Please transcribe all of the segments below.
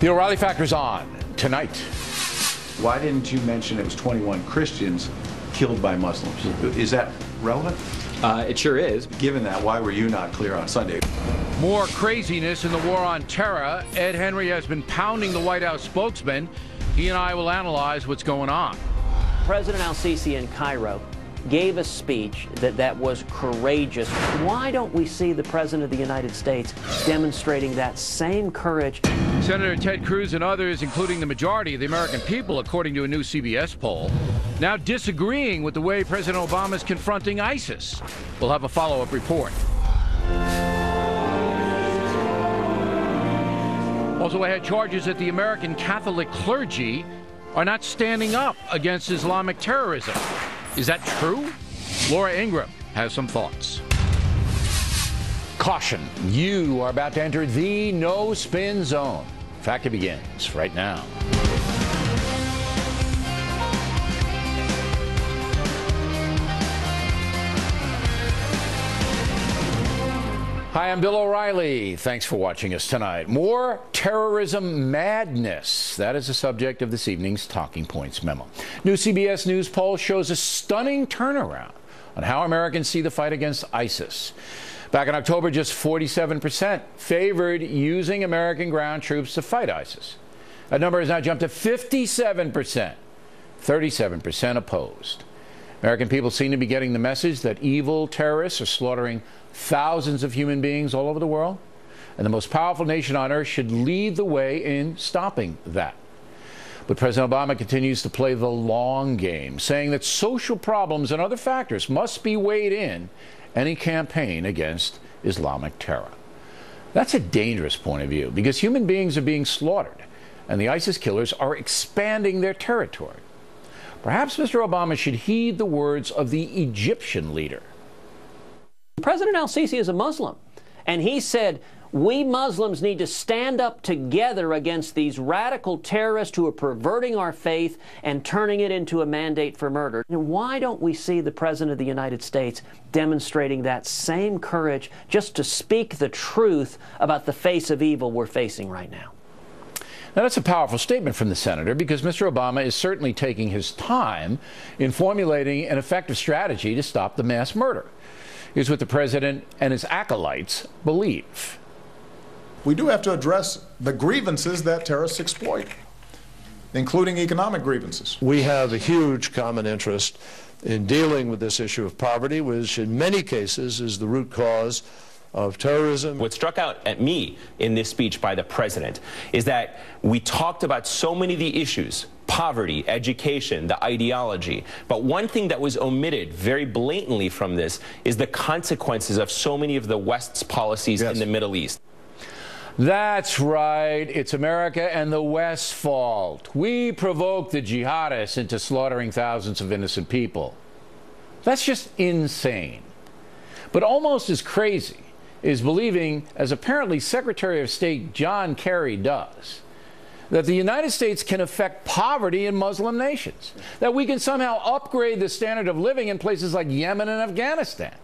The O'Reilly Factor's on tonight. Why didn't you mention it was 21 Christians killed by Muslims? Is that relevant? It sure is. Given that, why were you not clear on Sunday? More craziness in the war on terror. Ed Henry has been pounding the White House spokesman. He and I will analyze what's going on. President al-Sisi in Cairo gave a speech that was courageous. Why don't we see the President of the United States demonstrating that same courage? Senator Ted Cruz and others, including the majority of the American people, according to a new CBS poll, now disagreeing with the way President Obama is confronting ISIS. We'll have a follow-up report. Also ahead, charges that the American Catholic clergy are not standing up against Islamic terrorism. Is that true? Laura Ingraham has some thoughts. Caution, you are about to enter the no-spin zone. Factor begins right now. Hi, I'm Bill O'Reilly. Thanks for watching us tonight. More terrorism madness. That is the subject of this evening's Talking Points memo. New CBS News poll shows a stunning turnaround on how Americans see the fight against ISIS. Back in October, just 47% favored using American ground troops to fight ISIS. That number has now jumped to 57%. 37% opposed. American people seem to be getting the message that evil terrorists are slaughtering thousands of human beings all over the world, and the most powerful nation on earth should lead the way in stopping that. But President Obama continues to play the long game, saying that social problems and other factors must be weighed in any campaign against Islamic terror. That's a dangerous point of view, because human beings are being slaughtered, and the ISIS killers are expanding their territory. Perhaps Mr. Obama should heed the words of the Egyptian leader. President al-Sisi is a Muslim, and he said, we Muslims need to stand up together against these radical terrorists who are perverting our faith and turning it into a mandate for murder. And why don't we see the President of the United States demonstrating that same courage just to speak the truth about the face of evil we're facing right now? Now, that's a powerful statement from the senator, because Mr. Obama is certainly taking his time in formulating an effective strategy to stop the mass murder. Here's what the president and his acolytes believe. We do have to address the grievances that terrorists exploit, including economic grievances. We have a huge common interest in dealing with this issue of poverty, which in many cases is the root cause of terrorism. What struck out at me in this speech by the president is that we talked about so many of the issues: poverty, education, the ideology. But one thing that was omitted very blatantly from this is the consequences of so many of the West's policies in the Middle East. That's right. It's America and the West's fault. We provoked the jihadists into slaughtering thousands of innocent people. That's just insane. But almost as crazy is believing, as apparently Secretary of State John Kerry does, that the United States can affect poverty in Muslim nations, that we can somehow upgrade the standard of living in places like Yemen and Afghanistan.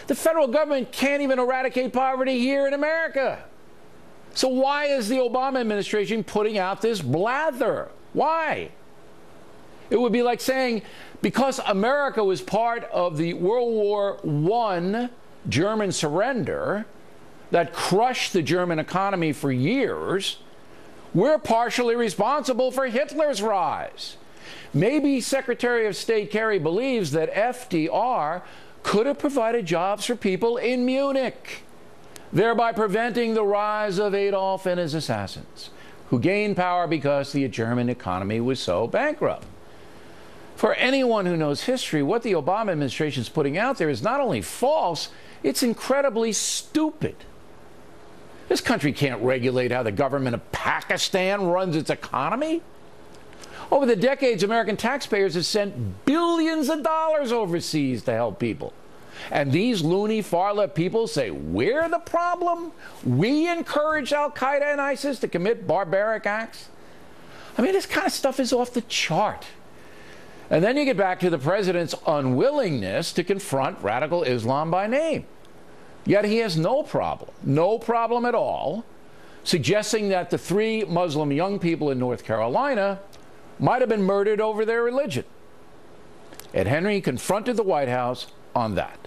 The federal government can't even eradicate poverty here in America. So why is the Obama administration putting out this blather? Why? It would be like saying, because America was part of the World War I German surrender that crushed the German economy for years, we're partially responsible for Hitler's rise. Maybe Secretary of State Kerry believes that FDR could have provided jobs for people in Munich, thereby preventing the rise of Adolf and his assassins, who gained power because the German economy was so bankrupt. For anyone who knows history, what the Obama administration is putting out there is not only false, it's incredibly stupid. This country can't regulate how the government of Pakistan runs its economy. Over the decades, American taxpayers have sent billions of dollars overseas to help people. And these loony far-left people say we're the problem? We encourage Al-Qaeda and ISIS to commit barbaric acts? I mean, this kind of stuff is off the chart. And then you get back to the president's unwillingness to confront radical Islam by name. Yet he has no problem at all, suggesting that the 3 Muslim young people in North Carolina might have been murdered over their religion. Ed Henry confronted the White House on that.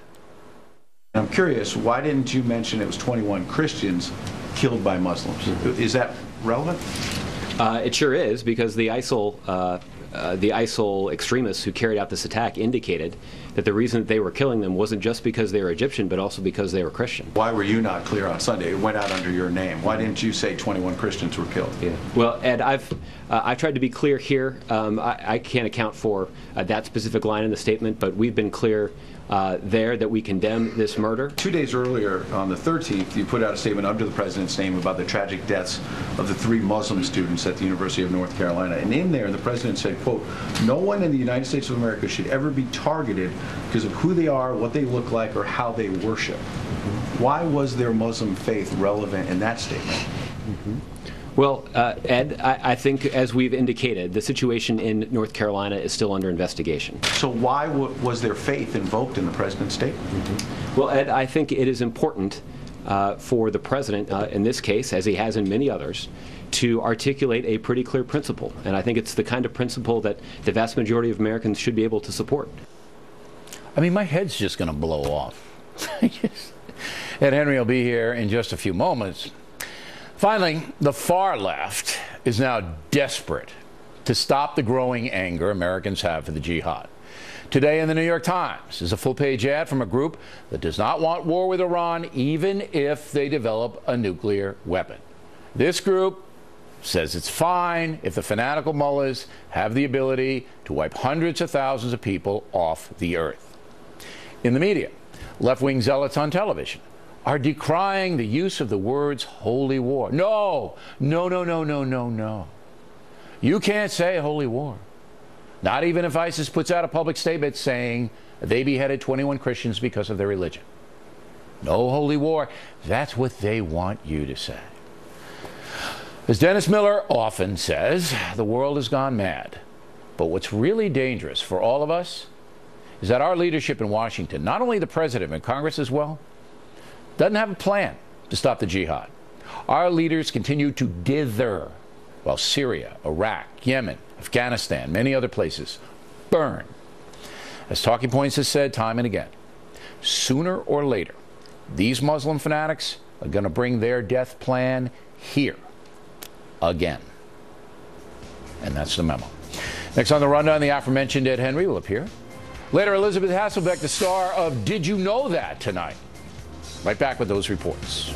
I'm curious, why didn't you mention it was 21 Christians killed by Muslims? Is that relevant? It sure is, because the ISIL extremists who carried out this attack indicated that the reason that they were killing them wasn't just because they were Egyptian, but also because they were Christian. Why were you not clear on Sunday? It went out under your name. Why didn't you say 21 Christians were killed? Yeah. Well, Ed, I've tried to be clear here. I can't account for that specific line in the statement, but we've been clear there that we condemn this murder. 2 days earlier, on the 13th, you put out a statement under the president's name about the tragic deaths of the 3 Muslim students at the University of North Carolina. And in there, the president said, quote, "No one in the United States of America should ever be targeted because of who they are, what they look like, or how they worship." Why was their Muslim faith relevant in that statement? Well, Ed, I think, as we've indicated, the situation in North Carolina is still under investigation. So why was their faith invoked in the president's statement? Well, Ed, I think it is important for the president, in this case, as he has in many others, to articulate a pretty clear principle. And I think it's the kind of principle that the vast majority of Americans should be able to support. I mean, my head's just going to blow off. Ed Henry will be here in just a few moments. Finally, the far left is now desperate to stop the growing anger Americans have for the jihad. Today in the New York Times is a full-page ad from a group that does not want war with Iran, even if they develop a nuclear weapon. This group says it's fine if the fanatical mullahs have the ability to wipe hundreds of thousands of people off the earth. In the media, left-wing zealots on television are decrying the use of the words holy war. No. You can't say holy war. Not even if ISIS puts out a public statement saying they beheaded 21 Christians because of their religion. No holy war. That's what they want you to say. As Dennis Miller often says, the world has gone mad. But what's really dangerous for all of us is that our leadership in Washington, not only the president and Congress as well, doesn't have a plan to stop the jihad. Our leaders continue to dither while Syria, Iraq, Yemen, Afghanistan, many other places burn. As Talking Points has said time and again, sooner or later, these Muslim fanatics are going to bring their death plan here again. And that's the memo. Next on the rundown, the aforementioned Ed Henry will appear. Later, Elizabeth Hasselbeck, the star of Did You Know That tonight. Right back with those reports.